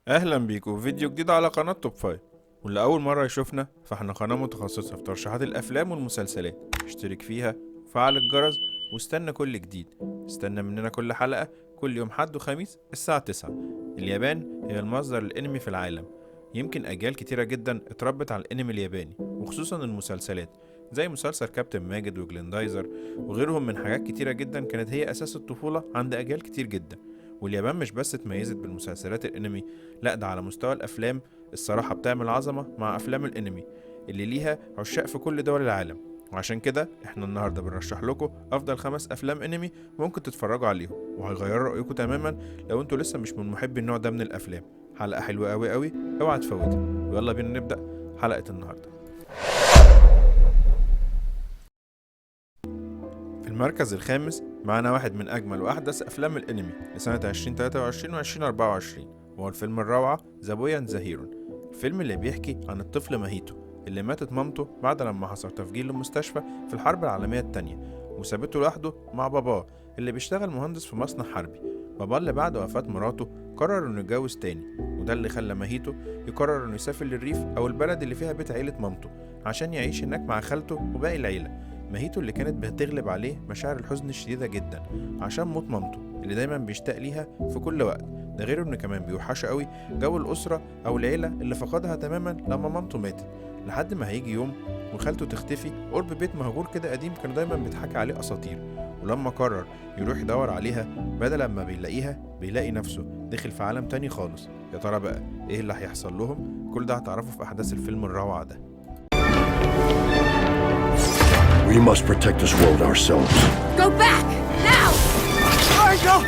اهلا بيكم في فيديو جديد على قناة توب فايف. واللي اول مرة يشوفنا فاحنا قناة متخصصة في ترشيحات الافلام والمسلسلات. اشترك فيها وفعل الجرس واستنى كل جديد. استنى مننا كل حلقة كل يوم حد وخميس الساعة 9. اليابان هي المصدر الانمي في العالم. يمكن اجيال كتيرة جدا اتربت على الانمي الياباني وخصوصا المسلسلات زي مسلسل كابتن ماجد وجليندايزر وغيرهم من حاجات كتيرة جدا كانت هي اساس الطفولة عند اجيال كتير جدا. واليابان مش بس اتميزت بالمسلسلات الانمي، لا ده على مستوى الافلام الصراحة بتعمل عظمة مع افلام الانمي اللي ليها عشاق في كل دول العالم. وعشان كده احنا النهاردة بنرشح لكم افضل 5 افلام انمي ممكن تتفرجوا عليهم وهيغيروا رأيكم تماما لو انتوا لسه مش من محبي النوع ده من الافلام. حلقة حلوة قوي قوي، اوعى تفوتها. ويلا بينا نبدأ حلقة النهاردة. في المركز الخامس معانا واحد من أجمل وأحدث أفلام الأنمي لسنة 2023 و 2024، وهو الفيلم الروعة ذا بوي أند ذا هيرون. الفيلم اللي بيحكي عن الطفل ماهيتو اللي ماتت مامته بعد لما حصل تفجير للمستشفى في الحرب العالمية التانية، وسابته لوحده مع باباه اللي بيشتغل مهندس في مصنع حربي. باباه اللي بعد وفاة مراته قرر انه يتجوز تاني، وده اللي خلى ماهيتو يقرر انه يسافر للريف او البلد اللي فيها بيت عيلة مامته عشان يعيش هناك مع خالته وباقي العيلة. ماهيتو اللي كانت بتغلب عليه مشاعر الحزن الشديدة جدا عشان موت مامته اللي دايما بيشتاق ليها في كل وقت. ده غير انه كمان بيوحشه قوي جو الأسرة أو العيلة اللي فقدها تماما لما مامته ماتت، لحد ما هيجي يوم وخالته تختفي قرب بيت مهجور كده قديم كانوا دايما بيتحكي عليه أساطير. ولما قرر يروح يدور عليها بدل ما بيلاقيها بيلاقي نفسه دخل في عالم تاني خالص. يا ترى بقى ايه اللي هيحصل لهم؟ كل ده هتعرفه في أحداث الفيلم الروعة ده. We must protect this world ourselves. Go back! Now! Michael!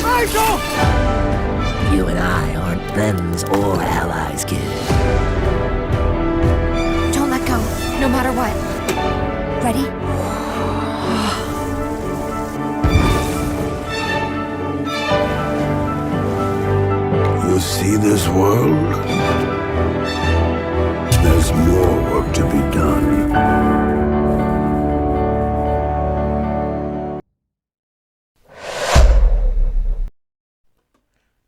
Michael! You and I aren't friends or allies, kid. Don't let go, no matter what. Ready? You see this world? There's more work to be done.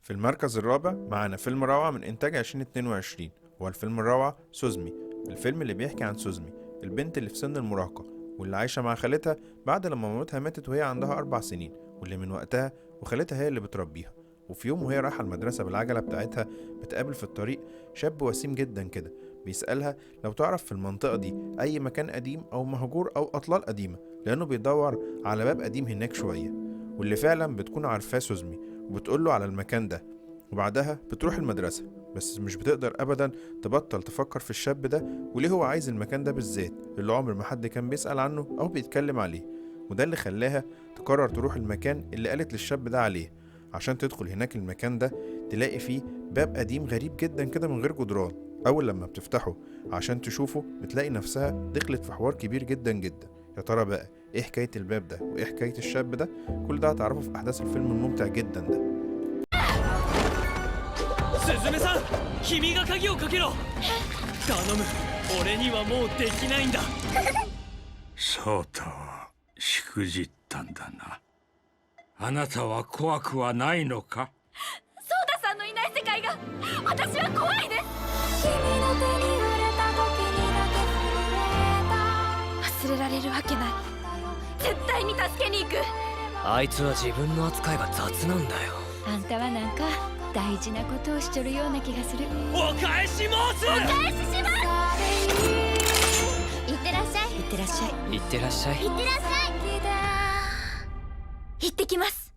في المركز الرابع معانا فيلم روعة من إنتاج 2022، هو الفيلم الروعة سوزمي. الفيلم اللي بيحكي عن سوزمي البنت اللي في سن المراهقة واللي عايشة مع خالتها بعد لما مامتها ماتت وهي عندها 4 سنين، واللي من وقتها وخالتها هي اللي بتربيها. وفي يوم وهي رايحة المدرسة بالعجلة بتاعتها بتقابل في الطريق شاب وسيم جدا كده بيسألها لو تعرف في المنطقة دي أي مكان قديم أو مهجور أو أطلال قديمة، لأنه بيدور على باب قديم هناك شوية. واللي فعلا بتكون عارفاه سوزمي وبتقوله على المكان ده. وبعدها بتروح المدرسة بس مش بتقدر أبدا تبطل تفكر في الشاب ده وليه هو عايز المكان ده بالذات اللي عمر ما حد كان بيسأل عنه أو بيتكلم عليه. وده اللي خلاها تقرر تروح المكان اللي قالت للشاب ده عليه عشان تدخل هناك المكان ده تلاقي فيه باب قديم غريب جدا كده من غير جدران. أول لما بتفتحه عشان تشوفه بتلاقي نفسها دخلت في حوار كبير جدا جدا. يا ترى بقى ايه حكاية الباب ده وايه حكاية الشاب ده؟ كل ده هتعرفه في أحداث الفيلم الممتع جدا ده. スズメさん、君が鍵をかけろ。頼む、俺にはもうできないんだ。ソータはしくじったんだな。あなたは怖くはないのか？ソーダさんのいない世界が私は怖いです。忘れられるわけない。絶対に助けに行く。あいつは自分の扱いが雑なんだよ。あんたはなんか大事なことをしちょるような気がする。お返し申す。お返しします。いってらっしゃい。いってらっしゃい。いってらっしゃい。いってらっしゃい。行ってきます。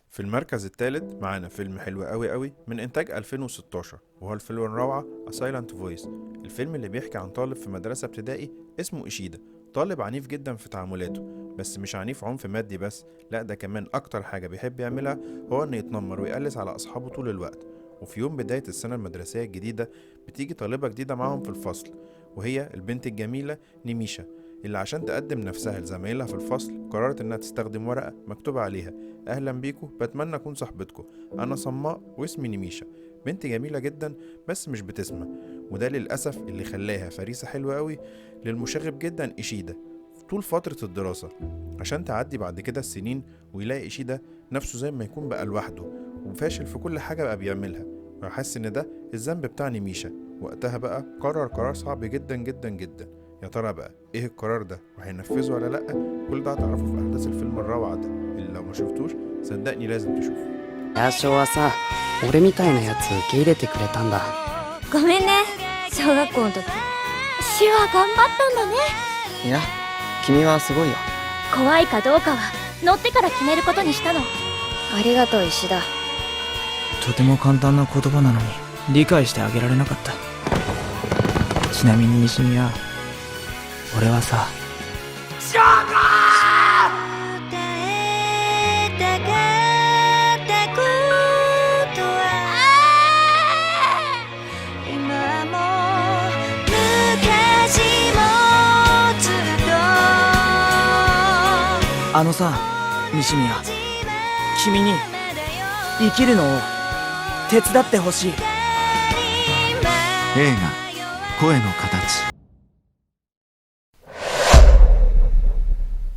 في المركز الثالث معانا فيلم حلو قوي قوي من إنتاج 2016، وهو الفيلم الروعة A Silent Voice. الفيلم اللي بيحكي عن طالب في مدرسة ابتدائي اسمه إيشيدا. طالب عنيف جدا في تعاملاته، بس مش عنيف عنف مادي بس، لا ده كمان أكتر حاجة بيحب يعملها هو إنه يتنمر ويقلس على أصحابه طول الوقت. وفي يوم بداية السنة المدرسية الجديدة بتيجي طالبة جديدة معاهم في الفصل، وهي البنت الجميلة نيميشا اللي عشان تقدم نفسها لزمايلها في الفصل قررت انها تستخدم ورقة مكتوب عليها اهلا بيكو، بتمنى اكون صاحبتكو، انا صماء واسمي نيميشا. بنت جميلة جدا بس مش بتسمع، وده للأسف اللي خلاها فريسة حلوة قوي للمشاغب جدا إيشيدا. طول فترة الدراسة عشان تعدي بعد كده السنين ويلاقي إيشيدا نفسه زي ما يكون بقى لوحده وفاشل في كل حاجة بقى بيعملها، وحس إن ده الذنب بتاع نيميشا. وقتها بقى قرر قرار صعب جدا جدا جدا. يا ترى بقى إيه القرار ده وهينفذه ولا لأ؟ كل ده هتعرفه في أحداث الفيلم الروعة ده اللي لو ما شفتوش صدقني لازم تشوفه. ヤーショーはさ、俺みたいなやつ受け入れてくれたんだ。ごめんね、小学校の時手話頑張ったんだね。いや、君はすごいよ。怖いかどうかは乗ってから決めることにしたの。ありがとう石田。とても簡単な言葉なのに理解してあげられなかった。ちなみに西宮、俺はさ、あのさ、西宮、君に生きるのを手伝ってほしい。映画声の形.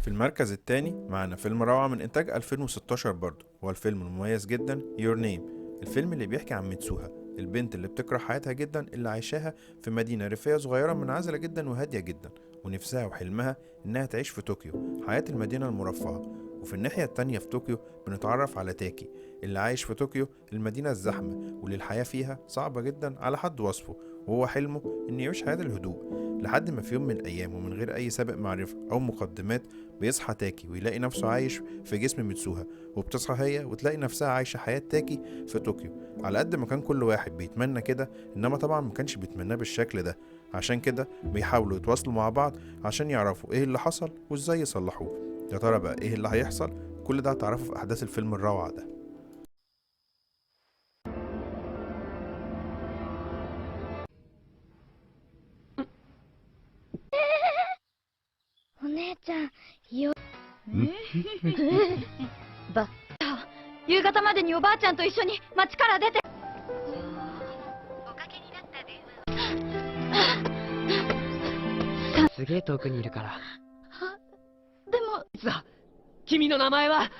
في المركز الثاني معنا فيلم روعة من إنتاج 2016 برضه، هو الفيلم المميز جدا Your Name. الفيلم اللي بيحكي عن ميتسوها، البنت اللي بتكره حياتها جدا اللي عايشاها في مدينة ريفية صغيرة منعزلة جدا وهادية جدا، ونفسها وحلمها إنها تعيش في طوكيو حياة المدينة المرفهة. وفي الناحية التانية في طوكيو بنتعرف على تاكي اللي عايش في طوكيو المدينة الزحمة واللي الحياة فيها صعبة جدا على حد وصفه، وهو حلمه إنه يعيش حياة الهدوء. لحد ما في يوم من الأيام ومن غير أي سابق معرفة أو مقدمات بيصحى تاكي ويلاقي نفسه عايش في جسم ميتسوها، وبتصحى هي وتلاقي نفسها عايشة حياة تاكي في طوكيو. على قد ما كان كل واحد بيتمنى كده، إنما طبعا ما كانش بيتمناه بالشكل ده. عشان كده بيحاولوا يتواصلوا مع بعض عشان يعرفوا إيه اللي حصل وإزاي يصلحوه. يا ترى بقى إيه اللي هيحصل؟ كل ده هتعرفه في أحداث الفيلم الروعة ده.夕方までにおばあちゃんと一緒に町から出て。すげえ遠くにいるから。でもさあ、君の名前は？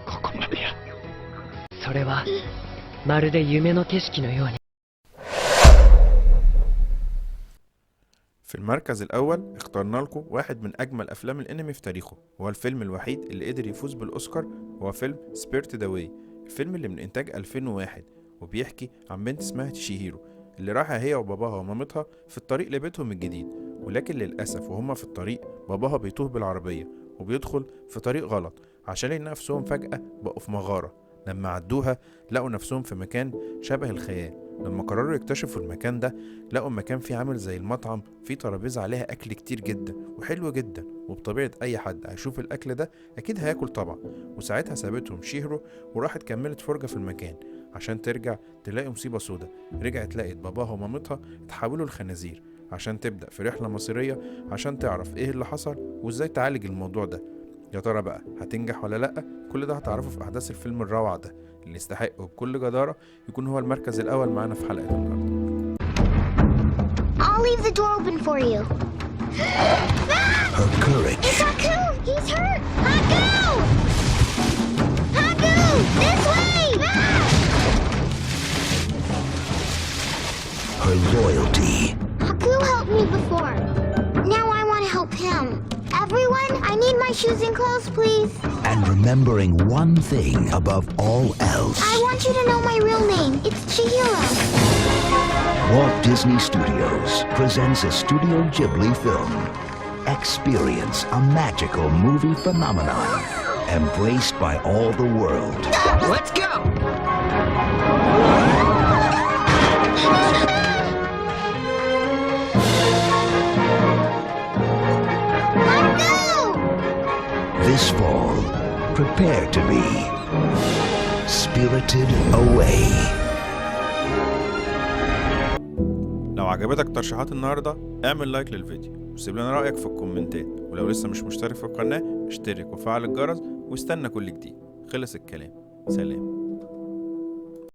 ここまでや。それはまるで夢の景色のように。 في المركز الأول اخترنا لكم واحد من أجمل أفلام الأنمي في تاريخه، هو الفيلم الوحيد اللي قدر يفوز بالأوسكار، هو فيلم سبيرتد أواي. الفيلم اللي من إنتاج 2001 وبيحكي عن بنت اسمها تشيهيرو اللي رايحة هي وباباها ومامتها في الطريق لبيتهم الجديد، ولكن للأسف وهما في الطريق باباها بيتوه بالعربية وبيدخل في طريق غلط عشان يلاقي نفسهم فجأة بقوا في مغارة. لما عدوها لقوا نفسهم في مكان شبه الخيال. لما قرروا يكتشفوا المكان ده لقوا المكان فيه عامل زي المطعم، فيه ترابيزة عليها أكل كتير جدا وحلو جدا، وبطبيعة أي حد هيشوف الأكل ده أكيد هياكل طبعا. وساعتها سابتهم شيهرو وراحت كملت فرجة في المكان عشان ترجع تلاقي مصيبة سودا. رجعت لقيت باباها ومامتها اتحولوا لخنازير عشان تبدأ في رحلة مصيرية عشان تعرف ايه اللي حصل وازاي تعالج الموضوع ده. يا ترى بقى هتنجح ولا لأ؟ كل ده هتعرفه في أحداث الفيلم الروعة ده اللي يستحق بكل جدارة يكون هو المركز الأول معانا في حلقة النهاردة. I'll leave the door open for you. Her courage. It's Haku! He's hurt! Haku! Haku! This way! Her loyalty. Haku helped me before. Now I want to help him. Everyone, I need my shoes and clothes, please. And remembering one thing above all else. I want you to know my real name. It's Chihiro. Walt Disney Studios presents a Studio Ghibli film. Experience a magical movie phenomenon embraced by all the world. Let's go! This fall, prepare to be spirited away. لو عجبتك ترشيحات النهاردة اعمل لايك للفيديو وسيب لنا رأيك في الكومنتات، ولو لسه مش مشترك في القناة اشترك وفعل الجرس واستنى كل جديد. خلص الكلام، سلام.